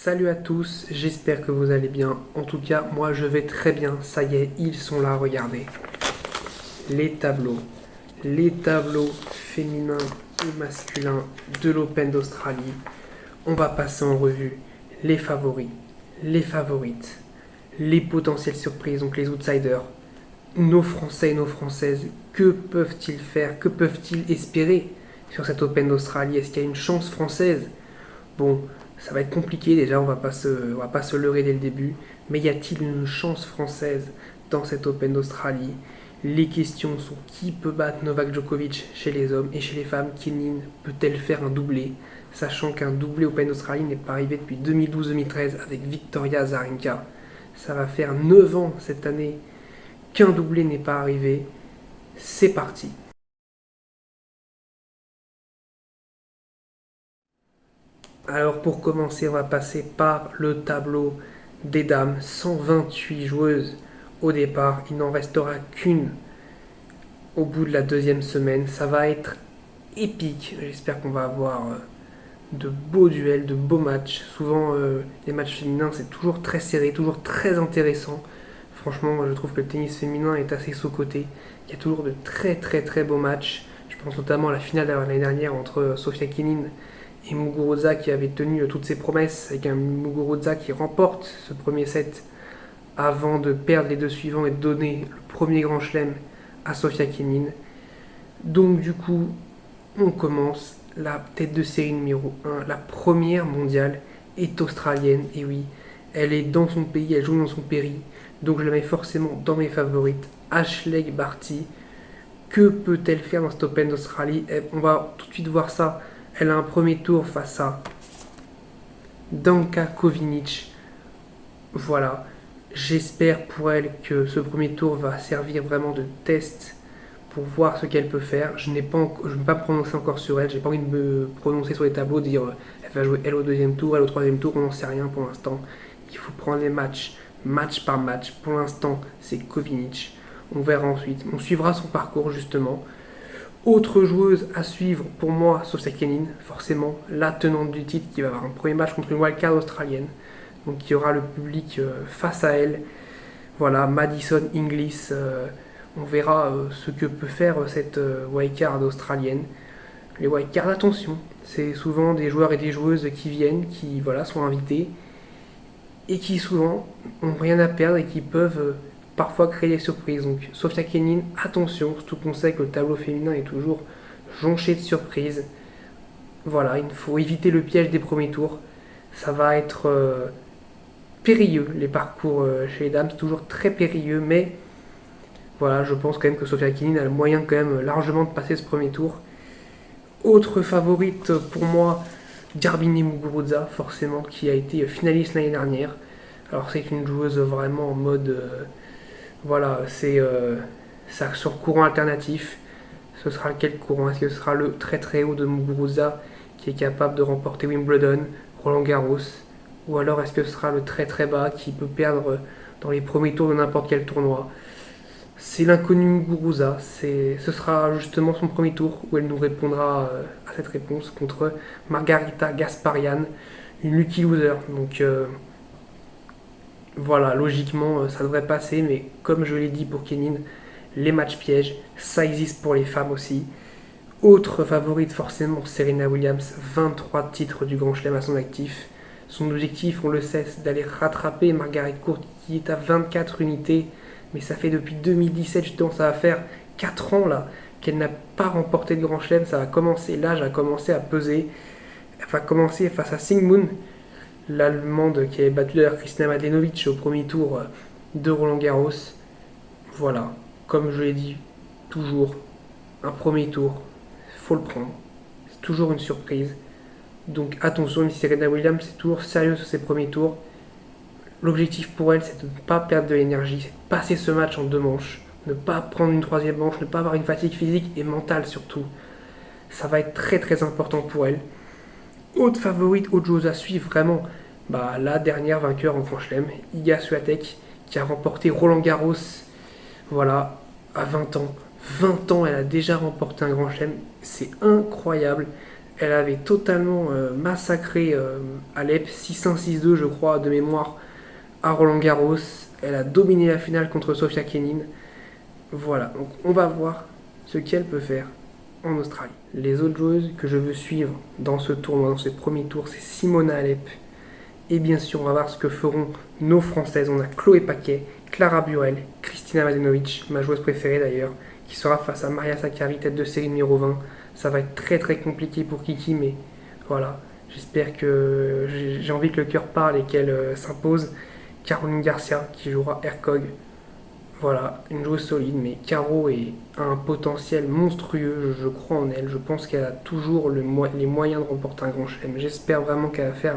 Salut à tous, j'espère que vous allez bien. En tout cas, moi je vais très bien. Ça y est, ils sont là, regardez. Les tableaux. Les tableaux féminins et masculins de l'Open d'Australie. On va passer en revue les favoris, les favorites, les potentielles surprises, donc les outsiders, nos Français et nos Françaises. Que peuvent-ils faire? Que peuvent-ils espérer sur cet Open d'Australie? Est-ce qu'il y a une chance française? Bon, ça va être compliqué déjà, on va pas se leurrer dès le début, mais y a-t-il une chance française dans cet Open d'Australie? Les questions sont: qui peut battre Novak Djokovic chez les hommes et chez les femmes? Kenin peut-elle faire un doublé? Sachant qu'un doublé Open d'Australie n'est pas arrivé depuis 2012-2013 avec Victoria Azarenka. Ça va faire 9 ans cette année qu'un doublé n'est pas arrivé. C'est parti. Alors pour commencer, on va passer par le tableau des dames. 128 joueuses au départ. Il n'en restera qu'une au bout de la deuxième semaine. Ça va être épique. J'espère qu'on va avoir de beaux duels, de beaux matchs. Souvent, les matchs féminins, c'est toujours très serré, toujours très intéressant. Franchement, moi, je trouve que le tennis féminin est assez sous-coté. Il y a toujours de très très très beaux matchs. Je pense notamment à la finale de l'année dernière entre Sofia Kenin et Muguruza qui avait tenu toutes ses promesses, avec un Muguruza qui remporte ce premier set avant de perdre les deux suivants et de donner le premier grand chelem à Sofia Kenin. Donc du coup, on commence. La tête de série numéro 1, la première mondiale, est australienne. Et oui, elle est dans son pays, elle joue dans son pays. Donc je la mets forcément dans mes favorites. Ashleigh Barty. Que peut-elle faire dans cet Open d'Australie? On va tout de suite voir ça. Elle a un premier tour face à Danka Kovinic. Voilà. J'espère pour elle que ce premier tour va servir vraiment de test pour voir ce qu'elle peut faire. Je ne vais pas me prononcer encore sur elle. J'ai pas envie de me prononcer sur les tableaux, dire elle va jouer elle au deuxième tour, elle au troisième tour. On n'en sait rien pour l'instant. Il faut prendre les matchs, match par match. Pour l'instant, c'est Kovinic. On verra ensuite. On suivra son parcours justement. Autre joueuse à suivre pour moi, Sofia Kenin, forcément la tenante du titre qui va avoir un premier match contre une wildcard australienne. Donc il y aura le public face à elle. Voilà, Madison Inglis. On verra ce que peut faire cette wildcard australienne. Les wildcards, attention, c'est souvent des joueurs et des joueuses qui viennent, qui voilà, sont invités et qui souvent n'ont rien à perdre et qui peuvent parfois créer des surprises. Donc Sofia Kenin, attention, surtout qu'on sait que le tableau féminin est toujours jonché de surprises. Voilà, il faut éviter le piège des premiers tours. Ça va être périlleux, les parcours chez les dames, c'est toujours très périlleux, mais voilà, je pense quand même que Sofia Kenin a le moyen quand même largement de passer ce premier tour. Autre favorite pour moi, Garbiñe Muguruza, forcément, qui a été finaliste l'année dernière. Alors c'est une joueuse vraiment en mode... voilà, c'est ça sur courant alternatif. Ce sera quel courant? Est-ce que ce sera le très très haut de Muguruza qui est capable de remporter Wimbledon, Roland Garros? Ou alors est-ce que ce sera le très très bas qui peut perdre dans les premiers tours de n'importe quel tournoi? C'est l'inconnu Muguruza. Ce sera justement son premier tour où elle nous répondra à cette réponse contre Margarita Gasparian, une lucky loser. Donc voilà, logiquement ça devrait passer, mais comme je l'ai dit pour Kenin, les matchs pièges, ça existe pour les femmes aussi. Autre favorite forcément, Serena Williams, 23 titres du Grand Chelem à son actif. Son objectif, on le sait, c'est d'aller rattraper Margaret Court qui est à 24 unités. Mais ça fait depuis 2017 justement, ça va faire 4 ans là qu'elle n'a pas remporté de Grand Chelem. Ça va commencer, l'âge a commencé à peser. Elle va commencer face à Singmoon, l'Allemande qui avait battu d'ailleurs Kristina Mladenovic au premier tour de Roland Garros. Voilà, comme je l'ai dit, toujours un premier tour, faut le prendre. C'est toujours une surprise. Donc attention, même si Serena Williams c'est toujours sérieux sur ses premiers tours, l'objectif pour elle, c'est de ne pas perdre de l'énergie, c'est de passer ce match en deux manches, ne pas prendre une troisième manche, ne pas avoir une fatigue physique et mentale surtout. Ça va être très très important pour elle. Autre favorite, autre chose à suivre vraiment, la dernière vainqueur en Grand Chelem, Iga Swiatek, qui a remporté Roland Garros, voilà, à 20 ans. 20 ans, elle a déjà remporté un Grand Chelem, c'est incroyable. Elle avait totalement massacré Alep, 6-1, 6-2 je crois de mémoire à Roland Garros. Elle a dominé la finale contre Sofia Kenin. Voilà, donc on va voir ce qu'elle peut faire en Australie. Les autres joueuses que je veux suivre dans ce tournoi, dans ce premier tour, c'est Simona Alep. Et bien sûr, on va voir ce que feront nos Françaises. On a Chloé Paquet, Clara Burel, Kristina Mladenovic, ma joueuse préférée d'ailleurs, qui sera face à Maria Sakkari, tête de série numéro 20. Ça va être très très compliqué pour Kiki, mais voilà. J'espère que j'ai envie que le cœur parle et qu'elle s'impose. Caroline Garcia qui jouera Hercog. Voilà, une joueuse solide, mais Caro a un potentiel monstrueux, je crois en elle. Je pense qu'elle a toujours les moyens de remporter un grand chelem. J'espère vraiment qu'elle va faire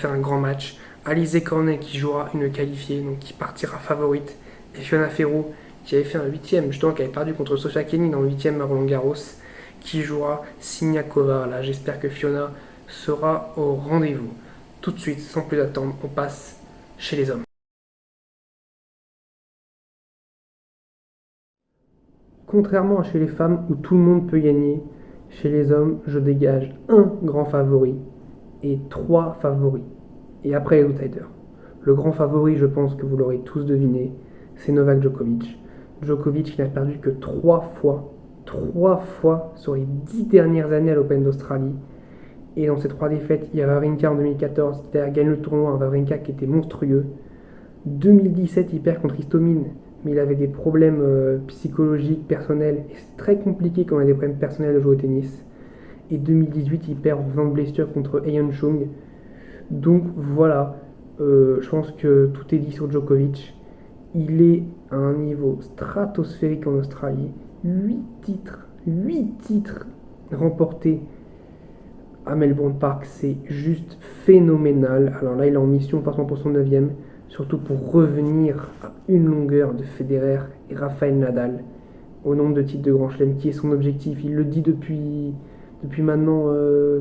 un grand match. Alizé Cornet qui jouera une qualifiée, donc qui partira favorite. Et Fiona Ferro qui avait fait un huitième, justement qui avait perdu contre Sofia Kenin dans le huitième à Roland Garros, qui jouera Siniakova. Là, j'espère que Fiona sera au rendez-vous. Tout de suite, sans plus attendre, on passe chez les hommes. Contrairement à chez les femmes où tout le monde peut gagner, chez les hommes, je dégage un grand favori et trois favoris. Et après les outsiders. Le grand favori, je pense que vous l'aurez tous deviné, c'est Novak Djokovic. Djokovic qui n'a perdu que trois fois sur les 10 dernières années à l'Open d'Australie. Et dans ces trois défaites, il y a Wawrinka en 2014 qui a gagné le tournoi, un Wawrinka qui était monstrueux. 2017, il perd contre Istomin, mais il avait des problèmes psychologiques, personnels, et c'est très compliqué quand on a des problèmes personnels de jouer au tennis. Et 2018, il perd en faisant de blessure contre Eyon Chung. Donc voilà, je pense que tout est dit sur Djokovic. Il est à un niveau stratosphérique en Australie. 8 titres remportés à Melbourne Park, c'est juste phénoménal. Alors là, il est en mission forcément pour son 9ème, surtout pour revenir à une longueur de Federer et Rafael Nadal au nombre de titres de Grand Chelem, qui est son objectif. Il le dit depuis maintenant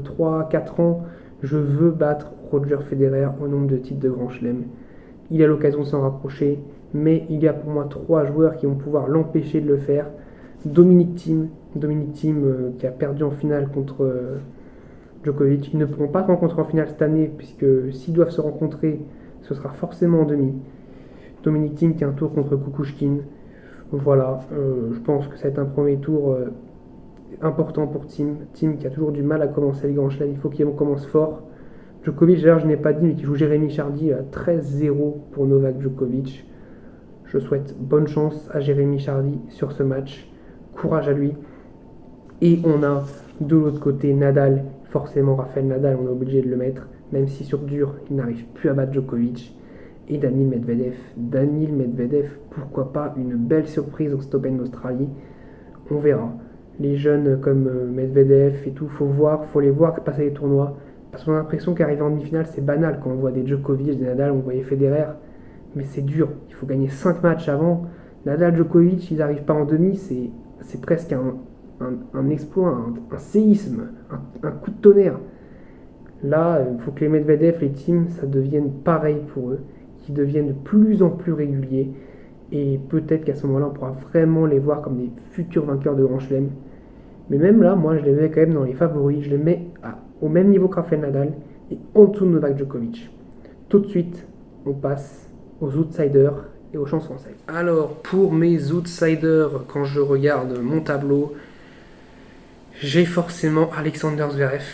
3-4 ans. Je veux battre Roger Federer au nombre de titres de Grand Chelem. Il a l'occasion de s'en rapprocher, mais il y a pour moi trois joueurs qui vont pouvoir l'empêcher de le faire. Dominic Thiem, qui a perdu en finale contre Djokovic. Ils ne pourront pas se rencontrer en finale cette année, puisque s'ils doivent se rencontrer, ce sera forcément en demi. Dominic Thiem qui a un tour contre Kukushkin. Voilà, je pense que ça va être un premier tour important pour Thiem. Thiem qui a toujours du mal à commencer les grands chelems, il faut qu'il commence fort. Djokovic, d'ailleurs, je n'ai pas dit, mais qui joue Jérémy Chardy à 13-0 pour Novak Djokovic. Je souhaite bonne chance à Jérémy Chardy sur ce match. Courage à lui. Et on a de l'autre côté Nadal. Forcément, Rafael Nadal, on est obligé de le mettre. Même si sur dur, il n'arrive plus à battre Djokovic. Et Daniil Medvedev. Daniil Medvedev, pourquoi pas une belle surprise au Open d'Australie. On verra. Les jeunes comme Medvedev et tout, faut les voir passer les tournois. Parce qu'on a l'impression qu'arriver en demi-finale, c'est banal. Quand on voit des Djokovic, des Nadal, on voyait Federer. Mais c'est dur. Il faut gagner 5 matchs avant. Nadal, Djokovic, ils n'arrivent pas en demi. C'est presque un exploit, un séisme, un coup de tonnerre. Là, il faut que les Medvedev, les teams, ça devienne pareil pour eux. Qu'ils deviennent de plus en plus réguliers. Et peut-être qu'à ce moment-là, on pourra vraiment les voir comme des futurs vainqueurs de Grand Chelem. Mais même là, moi, je les mets quand même dans les favoris. Je les mets au même niveau que Rafael Nadal et en dessous de Novak Djokovic. Tout de suite, on passe aux outsiders et aux chances françaises. Alors, pour mes outsiders, quand je regarde mon tableau, j'ai forcément Alexander Zverev.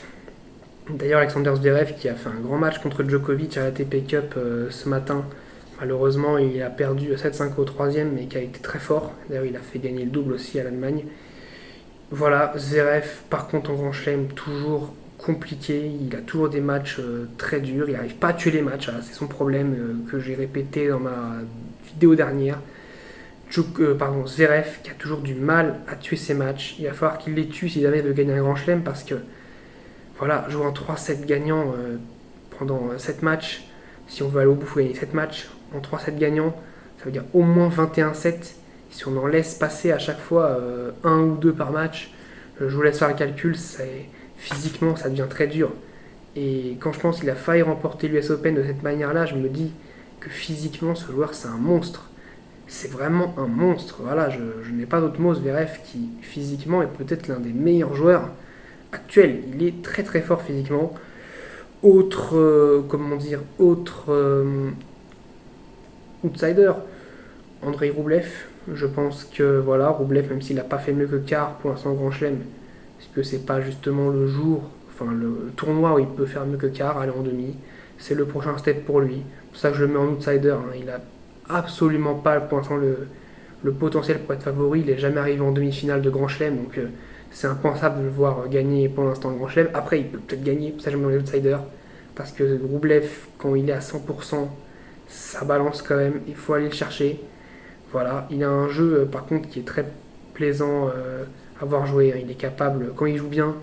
D'ailleurs, Alexander Zverev qui a fait un grand match contre Djokovic à la ATP Cup ce matin. Malheureusement, il a perdu 7-5 au troisième, mais qui a été très fort. D'ailleurs, il a fait gagner le double aussi à l'Allemagne. Voilà, Zverev, par contre, en Grand Chelem, toujours compliqué. Il a toujours des matchs très durs. Il n'arrive pas à tuer les matchs. Voilà, c'est son problème que j'ai répété dans ma vidéo dernière. Zverev qui a toujours du mal à tuer ses matchs. Il va falloir qu'il les tue s'il jamais il veut gagner un Grand Chelem parce que voilà, jouer en 3-7 gagnants pendant 7 matchs, si on veut aller au bout, il faut gagner 7 matchs en 3-7 gagnants, ça veut dire au moins 21-7. Si on en laisse passer à chaque fois 1 ou 2 par match, je vous laisse faire le calcul, physiquement ça devient très dur. Et quand je pense qu'il a failli remporter l'US Open de cette manière-là, je me dis que physiquement ce joueur c'est un monstre. C'est vraiment un monstre. Voilà, je n'ai pas d'autre mot, Zverev qui physiquement est peut-être l'un des meilleurs joueurs actuel. Il est très très fort physiquement. Autre outsider, Andrei Roublev. Je pense que voilà, Roublev, même s'il n'a pas fait mieux que Carr pour l'instant au Grand Chelem, parce que c'est pas justement le jour, enfin le tournoi où il peut faire mieux que Carr, aller en demi. C'est le prochain step pour lui. C'est pour ça que je le mets en outsider. Hein. Il a absolument pas pour l'instant le potentiel pour être favori. Il n'est jamais arrivé en demi-finale de Grand Chelem, donc c'est impensable de le voir gagner pour l'instant le Grand Chelem. Après, il peut peut-être gagner, pour ça je le mets dans les outsiders. Parce que Roublev, quand il est à 100%, ça balance quand même. Il faut aller le chercher. Voilà, il a un jeu par contre qui est très plaisant à voir jouer. Hein. Il est capable, quand il joue bien,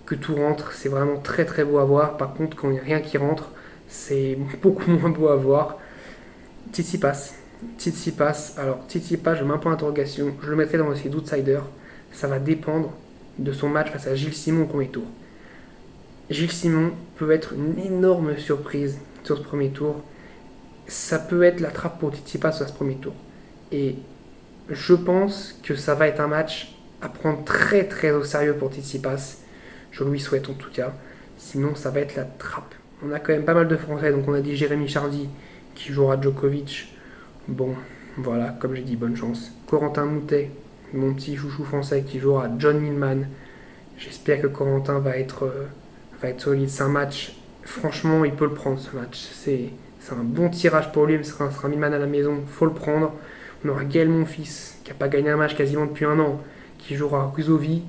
que tout rentre. C'est vraiment très très beau à voir. Par contre, quand il n'y a rien qui rentre, c'est beaucoup moins beau à voir. Tsitsipas. Tsitsipas. Alors, Tsitsipas, je mets un point d'interrogation. Je le mettrai dans les outsiders. Ça va dépendre de son match face à Gilles Simon au premier tour. Gilles Simon peut être une énorme surprise sur ce premier tour. Ça peut être la trappe pour Tsitsipas sur ce premier tour. Et je pense que ça va être un match à prendre très très au sérieux pour Tsitsipas. Je lui souhaite en tout cas. Sinon, ça va être la trappe. On a quand même pas mal de Français. Donc, on a dit Jérémy Chardy qui jouera Djokovic. Bon, voilà, comme j'ai dit, bonne chance. Corentin Moutet, mon petit chouchou français qui jouera John Millman. J'espère que Corentin va être solide. C'est un match, franchement, il peut le prendre ce match. C'est un bon tirage pour lui, mais ce sera Millman à la maison, faut le prendre. On aura Gaël Monfils, qui n'a pas gagné un match quasiment depuis un an, qui jouera Ruzovi.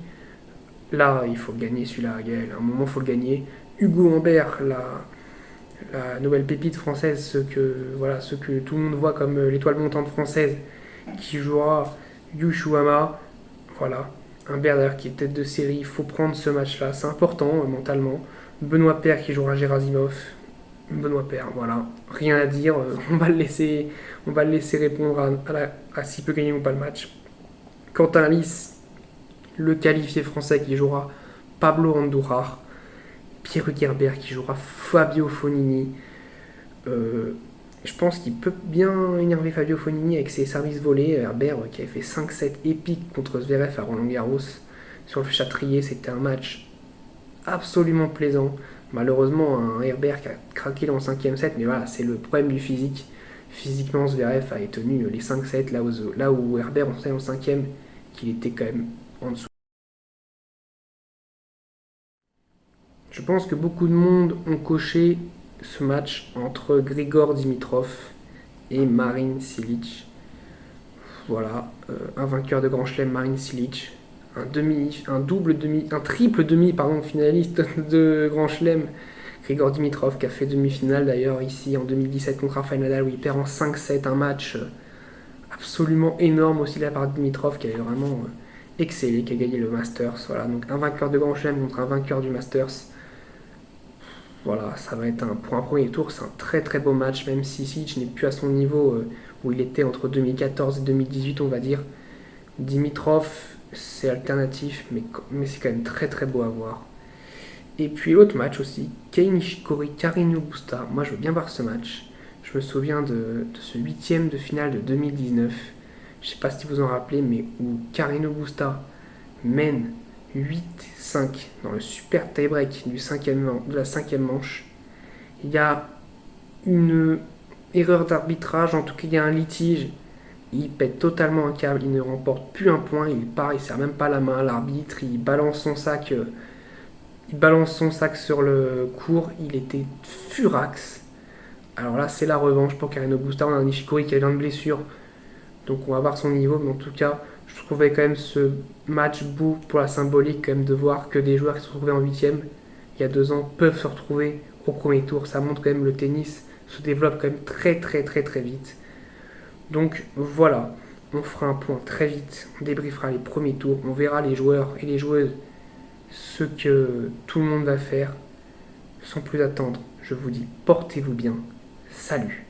Là, il faut le gagner celui-là, Gaël. À un moment, il faut le gagner. Hugo Humbert, la nouvelle pépite française, ce que tout le monde voit comme l'étoile montante française, qui jouera Yushuama. Voilà, Humbert d'ailleurs qui est tête de série, il faut prendre ce match-là, c'est important mentalement. Benoît Paire qui jouera Gerasimov. Benoît Paire, voilà, rien à dire, on va le laisser répondre à s'il peut gagner ou pas le match. Quentin Lys, le qualifié français qui jouera Pablo Andújar. Pierre Hugerbert qui jouera Fabio Fognini. Je pense qu'il peut bien énerver Fabio Fognini avec ses services volés. Herbert qui avait fait 5-7 épiques contre Zverev à Roland Garros sur le Châtrier, c'était un match absolument plaisant. Malheureusement, un Herbert qui a craqué dans le 5ème set, mais voilà, c'est le problème du physique. Physiquement, Zverev a tenu les 5-7 là où Herbert en sait en 5ème qu'il était quand même en dessous. Je pense que beaucoup de monde ont coché ce match entre Grigor Dimitrov et Marin Cilic. Voilà, un vainqueur de Grand Chelem, Marin Cilic, un triple demi, pardon, finaliste de Grand Chelem, Grigor Dimitrov qui a fait demi-finale d'ailleurs ici en 2017 contre Rafael Nadal où il perd en 5-7, un match absolument énorme aussi de la part de Dimitrov qui avait vraiment excellé, qui a gagné le Masters. Voilà, donc un vainqueur de Grand Chelem contre un vainqueur du Masters. Voilà, ça va être pour un premier tour, c'est un très très beau match, même si Cilic n'est plus à son niveau où il était entre 2014 et 2018, on va dire. Dimitrov, c'est alternatif, mais c'est quand même très très beau à voir. Et puis l'autre match aussi, Kei Nishikori, Carreño Busta. Moi je veux bien voir ce match. Je me souviens de ce huitième de finale de 2019. Je sais pas si vous en rappelez, mais où Carreño Busta mène 8-5 dans le super tie-break de la cinquième manche. Il y a une erreur d'arbitrage, en tout cas il y a un litige. Il pète totalement un câble, il ne remporte plus un point, il part, il ne serre même pas la main à l'arbitre, il balance son sac sur le court, il était furax. Alors là, c'est la revanche pour Carreño Busta. On a un Nishikori qui a une blessure, donc on va voir son niveau, mais en tout cas, je trouvais quand même ce match beau pour la symbolique, quand même, de voir que des joueurs qui se sont retrouvés en huitième il y a 2 ans peuvent se retrouver au premier tour. Ça montre quand même le tennis se développe quand même très très très très vite. Donc voilà, on fera un point très vite, on débriefera les premiers tours, on verra les joueurs et les joueuses, ce que tout le monde va faire. Sans plus attendre, je vous dis portez-vous bien. Salut.